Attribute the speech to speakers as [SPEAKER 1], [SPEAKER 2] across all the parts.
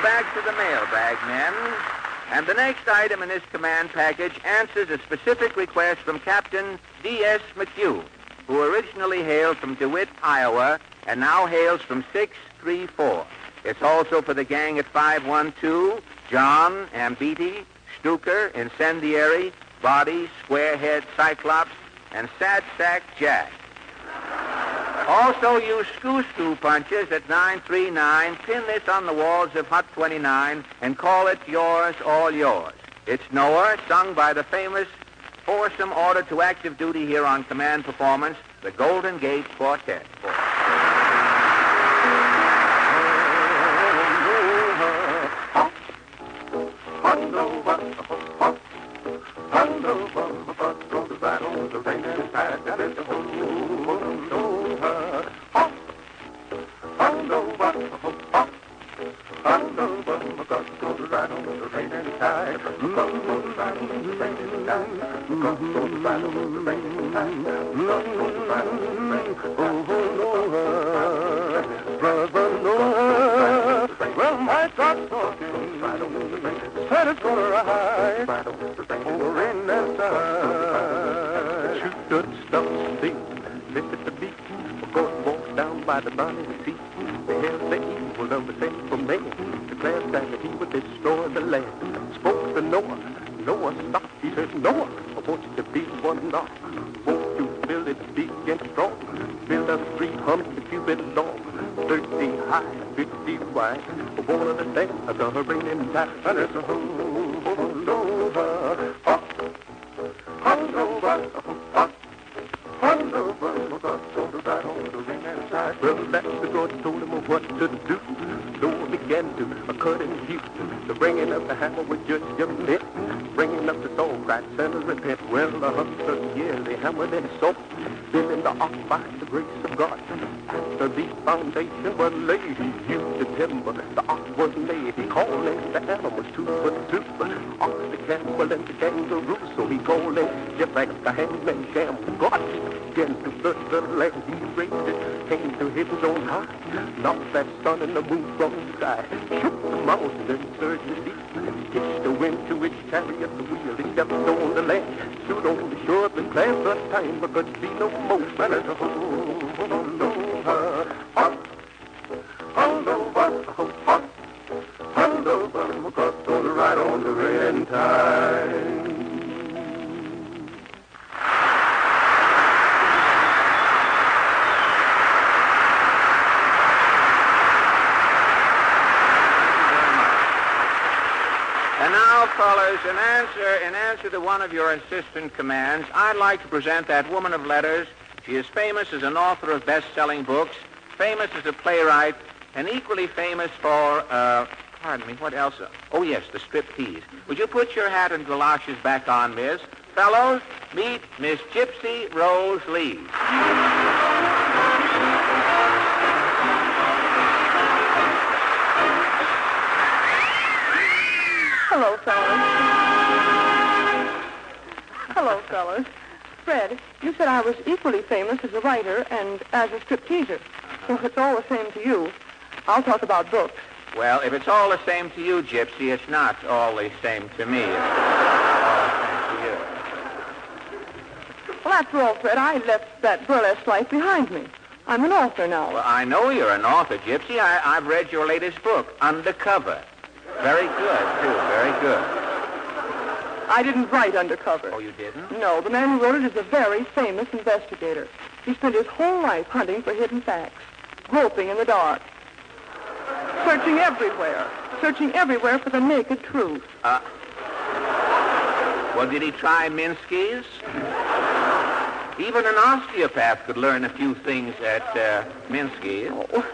[SPEAKER 1] back to the mailbag, men. And the next item in this command package answers a specific request from Captain D.S. McHugh, who originally hailed from DeWitt, Iowa, and now hails from 634. It's also for the gang at 512, John, Ambiti, Stuker, Incendiary, Body, Squarehead, Cyclops, and Sad Sack Jack. Also, use Scoo punches at 939. Pin this on the walls of Hut 29 and call it Yours, All Yours. It's Noah, sung by the famous foursome ordered to active duty here on command performance, the Golden Gate Quartet.
[SPEAKER 2] Well, my truck's talking, said it's gonna ride over in that side. Shoot good stuff, see, lift at the beat, we're going to walk down by the burning sea. The hell the evil of the sinful man, declared that he would destroy the land. Spoke to Noah, Noah stopped, he said, Noah, I want you to be one knock. Won't you build it big and strong? Build us 300 cubits long, 30 high, 50 wide. One of the things I'm gonna bring in that, and it's a hold over, up, hold over, up, hold over, hold right on the ring and side. Well, that's the God told him what to do. Noah began to cut and hew. The bringing of the hammer was just your bit. Bringing up the saw, right center repent. Well, 100 years they hammered and sawed, building the ark by the grace of God. After the foundation was laid, he used the timber, the ark was made. He called in the animals 2 for 2, ox, the camel, and the kangaroo. So he called in just like the hangman camel. God began to flood the land. He raised it, came to his own high, knocked that sun and the moon from the sky, shook the mountains and surged the deep, hitched the wind to its chariot wheel. He stepped on the land, stood on the shore of the glass of time, but could see no more. And it's a hold over, up, hold over, up, hold over, because it's right on the red tide.
[SPEAKER 1] And now, fellas, in answer to one of your insistent commands, I'd like to present that woman of letters. She is famous as an author of best-selling books, famous as a playwright, and equally famous for, pardon me, what else? Oh, yes, the striptease. Would you put your hat and galoshes back on, miss? Fellows, meet Miss Gypsy Rose Lee.
[SPEAKER 3] Hello, fellas. Hello, fellas. Fred, you said I was equally famous as a writer and as a stripteaser. So if it's all the same to you, I'll talk about books.
[SPEAKER 1] Well, if it's all the same to you, Gypsy, it's not all the same to me. It's all the same to you.
[SPEAKER 3] Well, after all, Fred, I left that burlesque life behind me. I'm an author now.
[SPEAKER 1] Well, I know you're an author, Gypsy. I've read your latest book, Undercover. Very good, too. Very good.
[SPEAKER 3] I didn't write Undercover.
[SPEAKER 1] Oh, you didn't?
[SPEAKER 3] No, the man who wrote it is a very famous investigator. He spent his whole life hunting for hidden facts, groping in the dark, searching everywhere for the naked truth.
[SPEAKER 1] Well, did he try Minsky's? Even an osteopath could learn a few things at Minsky's.
[SPEAKER 3] Oh,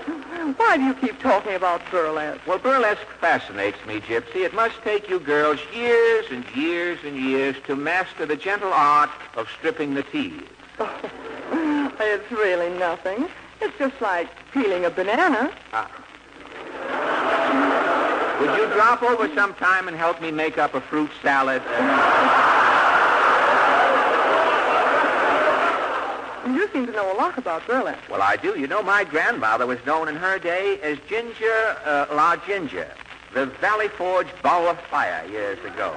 [SPEAKER 3] why do you keep talking about burlesque?
[SPEAKER 1] Well, burlesque fascinates me, Gypsy. It must take you girls years and years and years to master the gentle art of stripping the teeth.
[SPEAKER 3] Oh, it's really nothing. It's just like peeling a banana.
[SPEAKER 1] Would you drop over sometime and help me make up a fruit salad?
[SPEAKER 3] You seem to know a lot about burlesque.
[SPEAKER 1] Well, I do. You know, my grandmother was known in her day as Ginger La Ginger. the Valley Forge Ball of Fire years ago.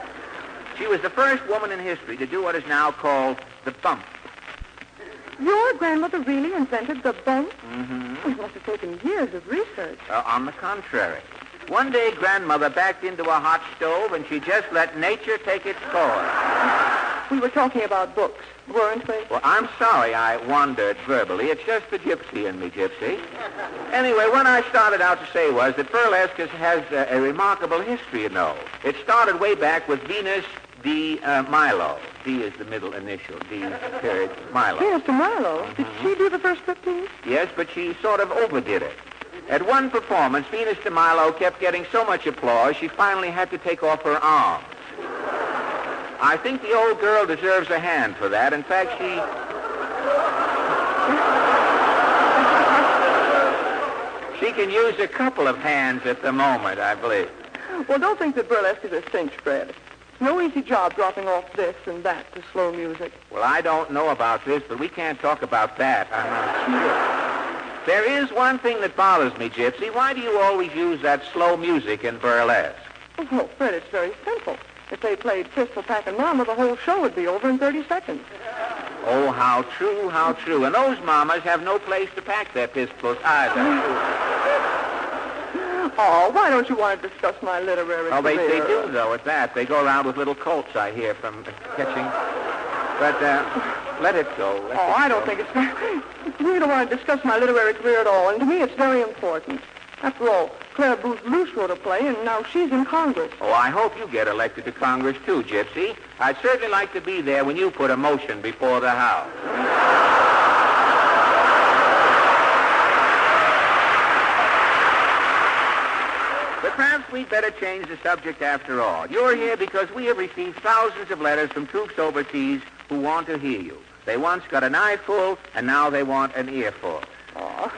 [SPEAKER 1] She was the first woman in history to do what is now called the bump.
[SPEAKER 3] Your grandmother really invented the bump?
[SPEAKER 1] Mm-hmm.
[SPEAKER 3] It must have taken years of research.
[SPEAKER 1] On the contrary. One day, Grandmother backed into a hot stove, and she just let nature take its course.
[SPEAKER 3] We were talking about books, weren't we?
[SPEAKER 1] Well, I'm sorry I wandered verbally. It's just the Gypsy in me, Gypsy. Anyway, what I started out to say was that burlesque has a remarkable history, you know. It started way back with Venus de Milo. D is the middle initial. D period Milo.
[SPEAKER 3] Venus de Milo? Mm-hmm. Did she do the first 15?
[SPEAKER 1] Yes, but she sort of overdid it. At one performance, Venus de Milo kept getting so much applause, she finally had to take off her arms. I think the old girl deserves a hand for that. In fact, she can use a couple of hands at the moment, I believe.
[SPEAKER 3] Well, don't think that burlesque is a cinch, Fred. No easy job dropping off this and that to slow music.
[SPEAKER 1] Well, I don't know about this, but we can't talk about that. I'm not sure. There is one thing that bothers me, Gypsy. Why do you always use that slow music in burlesque?
[SPEAKER 3] Oh, Fred, it's very simple. If they played Pistol Pack and Mama, the whole show would be over in 30 seconds.
[SPEAKER 1] Oh, how true, how true. And those mamas have no place to pack their pistols either.
[SPEAKER 3] Oh, why don't you want to discuss my literary
[SPEAKER 1] career? They do, though, at that. They go around with little colts, I hear, from catching. But let it go.
[SPEAKER 3] I don't think it's... You don't want to discuss my literary career at all, and to me it's very important. After all, Clara Booth-Luce wrote a play, and now she's in Congress.
[SPEAKER 1] Oh, I hope you get elected to Congress, too, Gypsy. I'd certainly like to be there when you put a motion before the House. But perhaps we'd better change the subject after all. You're here because we have received thousands of letters from troops overseas who want to hear you. They once got an eyeful, and now they want an earful.
[SPEAKER 3] Oh,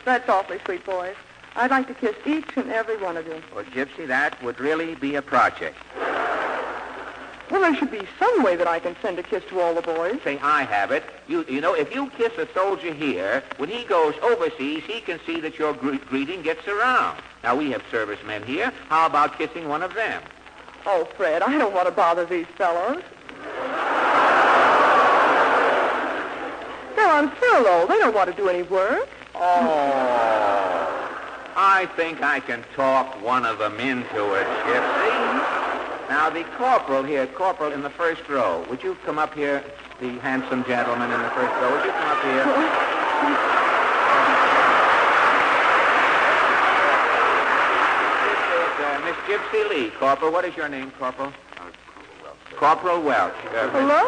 [SPEAKER 3] that's awfully sweet, boys. I'd like to kiss each and every one of you.
[SPEAKER 1] Well, Gypsy, that would really be a project.
[SPEAKER 3] Well, there should be some way that I can send a kiss to all the boys.
[SPEAKER 1] Say, I have it. You know, if you kiss a soldier here, when he goes overseas, he can see that your greeting gets around. Now, we have servicemen here. How about kissing one of them?
[SPEAKER 3] Oh, Fred, I don't want to bother these fellows. They're on furlough. They don't want to do any work.
[SPEAKER 1] Oh, I think I can talk one of them into it, Gypsy. Now, the corporal here, corporal in the first row, would you come up here, the handsome gentleman in the first row? Would you come up here? This is Miss Gypsy Lee. Corporal, what is your name, Corporal? Corporal Welch.
[SPEAKER 3] Hello.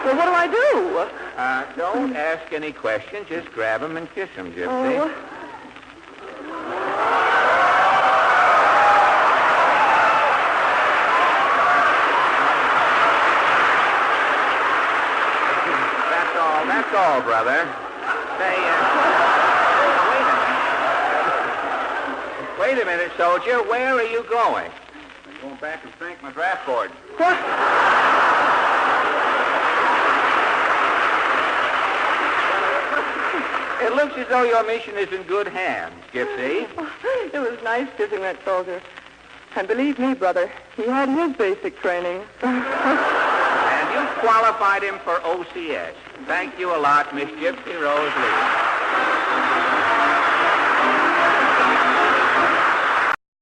[SPEAKER 3] Well, what do I do?
[SPEAKER 1] Don't ask any questions. Just grab him and kiss him, Gypsy.
[SPEAKER 3] Oh.
[SPEAKER 1] That's all, brother. Say, wait a minute, soldier. Where are you going? I'm going back and thank my draft board.
[SPEAKER 3] What?
[SPEAKER 1] It looks as though your mission is in good hands, Gypsy.
[SPEAKER 3] It was nice kissing that soldier. And believe me, brother, he had his basic training.
[SPEAKER 1] And you qualified him for OCS. Thank you a lot, Miss Gypsy Rose Lee.